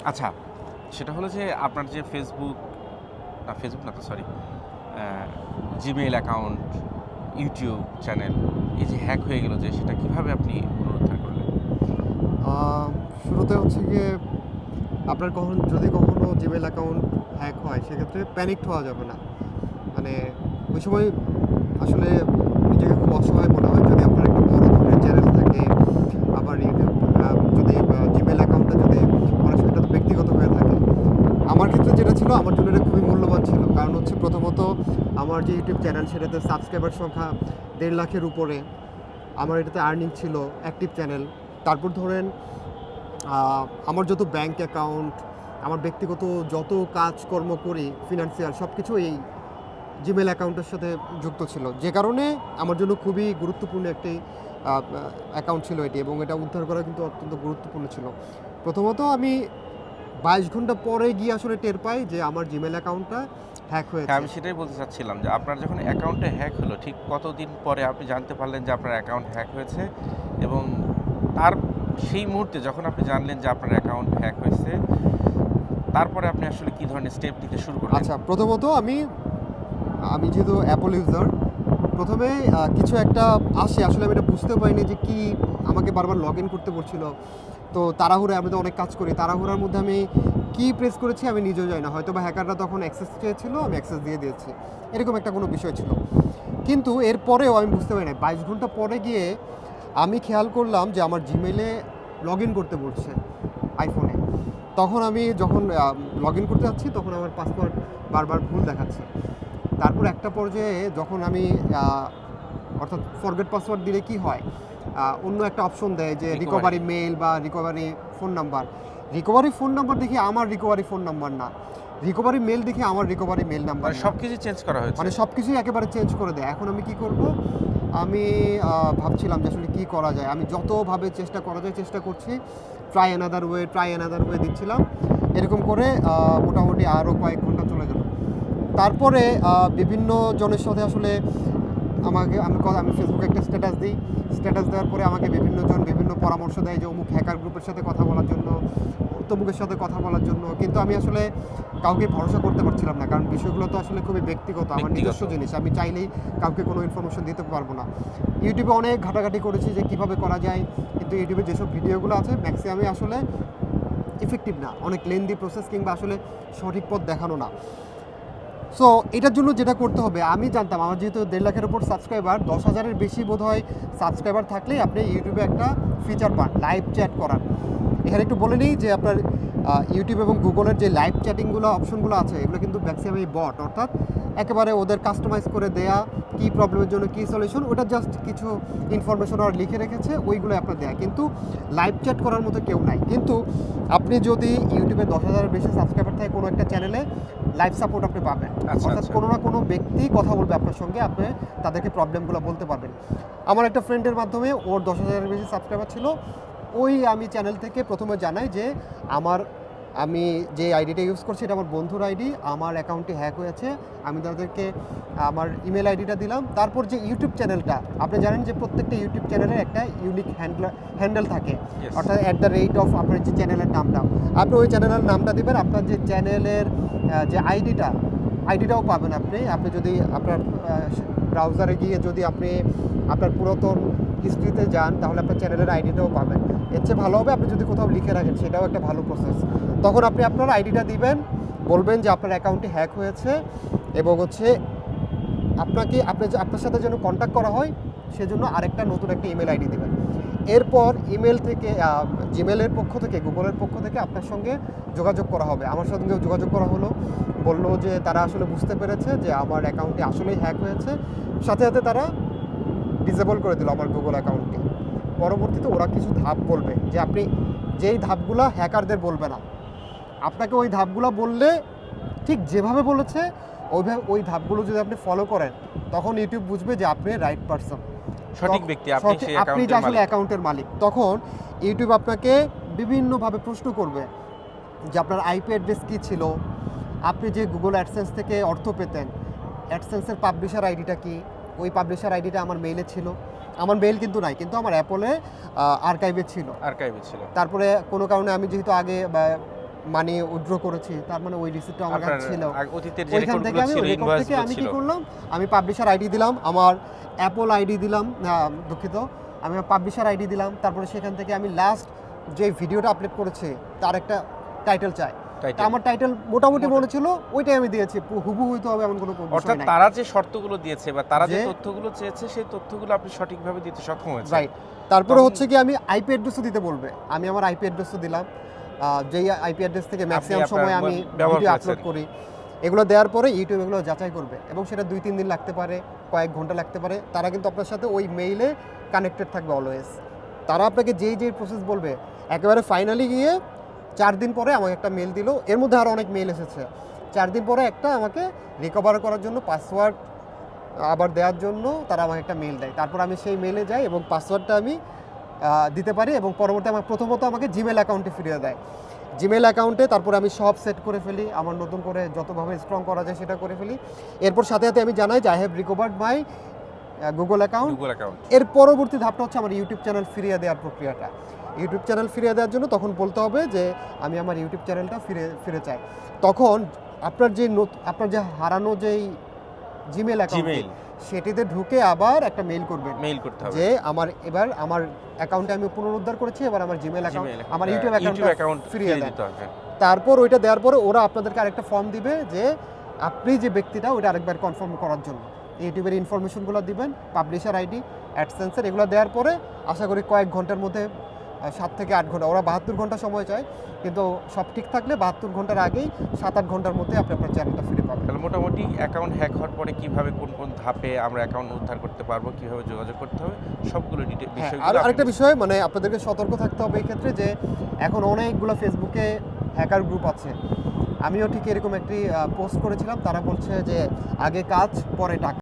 আচ্ছা, সেটা হলো যে আপনার যে ফেসবুক না তো sorry, Gmail account, YouTube channel এই যে হ্যাক হয়ে গেল যে সেটা কিভাবে আপনি পুনরুদ্ধার করলেন? শুরুতে হচ্ছে গিয়ে আপনার যদি কখনো জিমেল অ্যাকাউন্ট হ্যাক হয় সেক্ষেত্রে প্যানিকড হওয়া যাবে না। মানে ওই সময় আসলে নিজেকে খুব অসহায় মনে হয় যদি আপনার একটা বড় ধরনের চ্যানেল থাকে, আবার ইউটিউব যদি জিমেল অ্যাকাউন্টটা যদি অনেক সময় এটা তো ব্যক্তিগত হয়ে থাকে। আমার ক্ষেত্রে যেটা ছিল আমার জন্য এটা খুবই মূল্যবান ছিল, কারণ হচ্ছে প্রথমত আমার যে ইউটিউব চ্যানেল সেটাতে সাবস্ক্রাইবার সংখ্যা 1.5 লাখের উপরে, আমার এটাতে আর্নিং ছিল, অ্যাক্টিভ চ্যানেল। তারপর ধরেন আমার যত ব্যাংক অ্যাকাউন্ট, আমার ব্যক্তিগত যত কাজকর্ম করি ফিনান্সিয়াল সব কিছু এই জিমেল অ্যাকাউন্টের সাথে যুক্ত ছিল, যে কারণে আমার জন্য খুবই গুরুত্বপূর্ণ একটি অ্যাকাউন্ট ছিল এটি, এবং এটা উদ্ধার করা কিন্তু অত্যন্ত গুরুত্বপূর্ণ ছিল। প্রথমত আমি 22 ঘন্টা পরে গিয়ে আসলে টের পাই যে আমার জিমেল অ্যাকাউন্টটা হ্যাক হ্যাঁ, হয়েছে। আমি সেটাই বলতে চাচ্ছিলাম যে আপনার যখন অ্যাকাউন্টে হ্যাক হলো ঠিক কতদিন পরে আপনি জানতে পারলেন যে আপনার অ্যাকাউন্ট হ্যাক হয়েছে? এবং তার সেই মুহূর্তে যখন আপনি জানলেন যে আপনার অ্যাকাউন্ট হ্যাক হয়েছে, তারপরে আপনি আসলে কি ধরনের স্টেপ নিতে শুরু করলেন? আচ্ছা, প্রথমত আমি আমি যেহেতু অ্যাপল ইউজার, প্রথমে কিছু একটা আসে, আসলে আমি এটা বুঝতে পারিনি যে কি আমাকে বারবার লগ ইন করতে বলছিল। তো তাড়াহুড়োয় আমি তো অনেক কাজ করি, তাড়াহুড়োর মধ্যে আমি কি প্রেস করেছি আমি নিজেও জানি না, হয়তো বা হ্যাকাররা তখন অ্যাক্সেস চেয়েছিল, আমি অ্যাক্সেস দিয়ে দিয়েছি, এরকম একটা কোনো বিষয় ছিল। কিন্তু এরপরেও আমি বুঝতে পারি না, 22 ঘন্টা পরে গিয়ে আমি খেয়াল করলাম যে আমার জিমেলে লগ ইন করতে বলছে আইফোনে। তখন আমি যখন লগ ইন করতে যাচ্ছি তখন আমার পাসওয়ার্ড বারবার ভুল দেখাচ্ছে। তারপর একটা পর্যায়ে যখন আমি অর্থাৎ ফরগেট পাসওয়ার্ড দিলে কি হয়, অন্য একটা অপশন দেয় যে রিকভারি মেইল বা recovery phone number. Recovery phone number দেখি আমার রিকভারি ফোন নাম্বার না, রিকভারি মেল দেখি আমার রিকভারি মেল নাম্বার মানে না, সবকিছু চেঞ্জ করা হয়েছে? মানে সব কিছুই একেবারে চেঞ্জ করে দেয়। এখন আমি কি করব? আমি ভাবছিলাম যে আসলে কী করা যায়। আমি যতভাবে চেষ্টা করা যায় চেষ্টা করছি, ট্রাই অ্যানাদার ওয়ে দিচ্ছিলাম। এরকম করে মোটামুটি আরও কয়েক ঘন্টা চলে গেল। তারপরে বিভিন্ন জনের সাথে আসলে আমি ফেসবুকে একটা স্ট্যাটাস দিই। স্ট্যাটাস দেওয়ার পরে আমাকে বিভিন্ন জন বিভিন্ন পরামর্শ দেয় যে অমুক হ্যাকার গ্রুপের সাথে কথা বলার জন্য, তমুকের সাথে কথা বলার জন্য। কিন্তু আমি আসলে কাউকে ভরসা করতে পারছিলাম না, কারণ বিষয়গুলো তো আসলে খুবই ব্যক্তিগত, আমার নিজস্ব জিনিস। আমি চাইলেই কাউকে কোনো ইনফরমেশন দিতে পারবো না। ইউটিউবে অনেক ঘাটাঘাটি করেছি যে কীভাবে করা যায়, কিন্তু ইউটিউবে যেসব ভিডিওগুলো আছে ম্যাক্সিমামই আসলে ইফেক্টিভ না, অনেক লেন্দি প্রসেস, কিংবা আসলে সঠিক পথ দেখানো না। সো এটার জন্য যেটা করতে হবে, আমি জানতাম আমার যেহেতু 1.5 লাখের উপর সাবস্ক্রাইবার, 10,000-এর বেশি বোধহয় সাবস্ক্রাইবার থাকলেই আপনি ইউটিউবে একটা ফিচার পান লাইভ চ্যাট করার। এখানে একটু বলে নিই যে আপনার ইউটিউব এবং গুগলের যে লাইভ চ্যাটিংগুলো অপশনগুলো আছে এগুলো কিন্তু ম্যাক্সিমামই বট, অর্থাৎ একেবারে ওদের কাস্টমাইজ করে দেয়া, কী প্রবলেমের জন্য কী সলিউশন, ওটা জাস্ট কিছু ইনফরমেশন ওরা লিখে রেখেছে, ওইগুলো আপনার দেয়া, কিন্তু লাইভ চ্যাট করার মতো কেউ নাই। কিন্তু আপনি যদি ইউটিউবে 10,000-এর বেশি সাবস্ক্রাইবার থাকে কোনো একটা চ্যানেলে, লাইভ সাপোর্ট আপনি পাবেন। অর্থাৎ কোনো না কোনো ব্যক্তি কথা বলবে আপনার সঙ্গে, আপনি তাদেরকে প্রবলেমগুলো বলতে পারবেন। আমার একটা ফ্রেন্ডের মাধ্যমে, ওর 10,000-এর বেশি সাবস্ক্রাইবার ছিল, আমি চ্যানেল থেকে প্রথমে জানাই যে আমি যে আইডিটা ইউজ করছি এটা আমার বন্ধুর আইডি, আমার অ্যাকাউন্টটি হ্যাক হয়েছে। আমি তাদেরকে আমার ইমেল আইডিটা দিলাম। তারপর যে ইউটিউব চ্যানেলটা, আপনি জানেন যে প্রত্যেকটা ইউটিউব চ্যানেলের একটা ইউনিক হ্যান্ডেল থাকে, অর্থাৎ @ আপনার যে চ্যানেলের নামটা, আপনি ওই চ্যানেলের নামটা দেবেন। আপনার যে চ্যানেলের যে আইডিটাও পাবেন আপনি যদি আপনার ব্রাউজারে গিয়ে যদি আপনি আপনার পুরাতন হিস্ট্রিতে যান তাহলে আপনার চ্যানেলের আইডিটাও পাবেন। এর চেয়ে ভালো হবে আপনি যদি কোথাও লিখে রাখেন, সেটাও একটা ভালো প্রসেস। তখন আপনি আপনার আইডিটা দিবেন, বলবেন যে আপনার অ্যাকাউন্টটি হ্যাক হয়েছে, এবং আপনার সাথে যেন কন্ট্যাক্ট করা হয় সেজন্য আরেকটা নতুন একটা ইমেল আইডি দেবেন। এরপর ইমেল থেকে জিমেলের পক্ষ থেকে, গুগলের পক্ষ থেকে আপনার সঙ্গে যোগাযোগ করা হবে। আমার সঙ্গে যোগাযোগ করা হলো, বললো যে তারা আসলে বুঝতে পেরেছে যে আমার অ্যাকাউন্টটি আসলেই হ্যাক হয়েছে। সাথে সাথে তারা ডিসেবল করে দিল আমার গুগল অ্যাকাউন্টটি। পরবর্তীতে ওরা কিছু ধাপ বলবে, যে আপনি যেই ধাপগুলো হ্যাকারদের বলবে না, আপনাকে ওই ধাপগুলো বললে ঠিক যেভাবে বলেছে ওই ধাপগুলো যদি আপনি ফলো করেন, তখন ইউটিউব বুঝবে যে আপনি রাইট পারসন, সঠিক ব্যক্তি, আপনি যে আসলে অ্যাকাউন্টের মালিক। তখন ইউটিউব আপনাকে বিভিন্নভাবে প্রশ্ন করবে যে আপনার আইপি অ্যাড্রেস কী ছিল, আপনি যে গুগল অ্যাডসেন্স থেকে অর্থ পেতেন, অ্যাডসেন্সের পাবলিশার আইডিটা কি, ওই পাবলিশার আইডিটা আমার মেইলে ছিল, আমার মেইল কিন্তু নাই, কিন্তু আমার অ্যাপলে আর্কাইভে ছিল। আর্কাইভে ছিল। তারপরে কোনো কারণে আমি যেহেতু আগে মানি উইথড্র করেছি, তার মানে ওই রিসিপ্টটা আমার কাছে ছিল। অতীতের যে ওইখান থেকে রেকর্ডগুলো আমি ছিল, ওই রেকর্ড থেকে ইনভয়েসগুলো আমি ছিল। কি করলাম, আমি পাবলিশার আইডি দিলাম, আমার অ্যাপল আইডি দিলাম, দুঃখিত, আমি পাবলিশার আইডি দিলাম। তারপরে সেখান থেকে আমি লাস্ট যে ভিডিওটা আপলোড করেছি তার একটা টাইটেল চাই। তা আমার টাইটেল মোটামুটি মনে ছিল, ওইটাই আমি দিয়েছি। হুবহু হইতে হবে এমন কোনো বিষয় অর্থাৎ নাই। তারা যে শর্তগুলো দিয়েছে বা তারা যে যে- তথ্যগুলো চেয়েছে সেই তথ্যগুলো আপনি সঠিকভাবে দিতে সক্ষম হয়েছেন। রাইট। তারপরে তখন- হচ্ছে কি আমি আইপি অ্যাড্রেসও দিতে বলবে, আমি আমার আইপি অ্যাড্রেসও দিলাম, যেই আইপি অ্যাড্রেস থেকে ম্যাক্সিমাম আপনার সময় আমি ব্যবহার ভিডিও করেছেন। আপলোড করি। এগুলো দেওয়ার পরে ইউটিউব এগুলো যাচাই করবে এবং সেটা 2-3 দিন লাগতে পারে, কয়েক ঘন্টা লাগতে পারে। তারা কিন্তু আপনার সাথে ওই মেইলে কানেক্টেড থাকবে অলওয়েজ। তারা আপনাকে যেই প্রসেস বলবে, একেবারে ফাইনালি গিয়ে 4 দিন পরে আমাকে একটা মেল দিল, এর মধ্যে আরও অনেক মেল এসেছে। 4 দিন পরে একটা আমাকে রিকভার করার জন্য পাসওয়ার্ড আবার দেওয়ার জন্য তারা আমাকে একটা মেল দেয়। তারপর আমি সেই মেলে যাই এবং পাসওয়ার্ডটা আমি দিতে পারি এবং পরবর্তী আমার প্রথমত আমাকে জিমেল অ্যাকাউন্টে ফিরিয়ে দেয়। জিমেল অ্যাকাউন্টে তারপর আমি সব সেট করে ফেলি, আমার নতুন করে যতভাবে স্ট্রং করা যায় সেটা করে ফেলি। এরপর সাথে সাথে আমি জানাই যে I have recovered my Google account. Google account. এর পরবর্তী ধাপটা হচ্ছে আমার ইউটিউব চ্যানেল ফিরিয়ে দেওয়ার প্রক্রিয়াটা। ইউটিউব চ্যানেল ফিরিয়ে দেওয়ার জন্য তখন বলতে হবে যে আমি আমার ইউটিউব চ্যানেলটা ফিরে চাই। তখন আপনার যে হারানো যেই জিমেল অ্যাকাউন্ট, জিমেইল সেটিতে ঢুকে আবার একটা মেইল করবেন মেইল করতে হবে। যে আমার অ্যাকাউন্টে আমি পুনরুদ্ধার করেছি, এবার আমার জিমেল অ্যাকাউন্ট, আমার ইউটিউব অ্যাকাউন্ট ফিরিয়ে দেন। দিতে হবে। তারপর ওইটা দেওয়ার পরে ওরা আপনাদেরকে আরেকটা ফর্ম দিবে যে আপনি যে ব্যক্তিটা ওইটা আরেকবার কনফার্ম করার জন্য ইউটিউবের ইনফরমেশনগুলো দিবেন, পাবলিশার আইডি, অ্যাডসেন্সের, এগুলো দেওয়ার পরে আশা করি কয়েক ঘন্টার মধ্যে 7 থেকে 8 ঘন্টা, ওরা 72 ঘন্টা সময় চায়, কিন্তু সব ঠিক থাকলে 72 ঘন্টার আগেই 7-8 ঘন্টার মধ্যে আপনি আপনার চ্যানেলটা ফিরে পাবেন। তাহলে মোটামুটি অ্যাকাউন্ট হ্যাক হওয়ার পরে কিভাবে কোন কোন ধাপে আমরা অ্যাকাউন্ট উদ্ধার করতে পারবো, কিভাবে যোগাযোগ করতে হবে, সবগুলো হ্যাঁ, বিষয়গুলো আর আরেকটা আপনি- বিষয়, মানে আপনাদেরকে সতর্ক থাকতে হবে এই ক্ষেত্রে যে এখন অনেকগুলো ফেসবুকে হ্যাকার গ্রুপ আছে। আমিও ঠিক এরকম একটি পোস্ট করেছিলাম, তারা বলছে যে আগে কাজ পরে টাকা।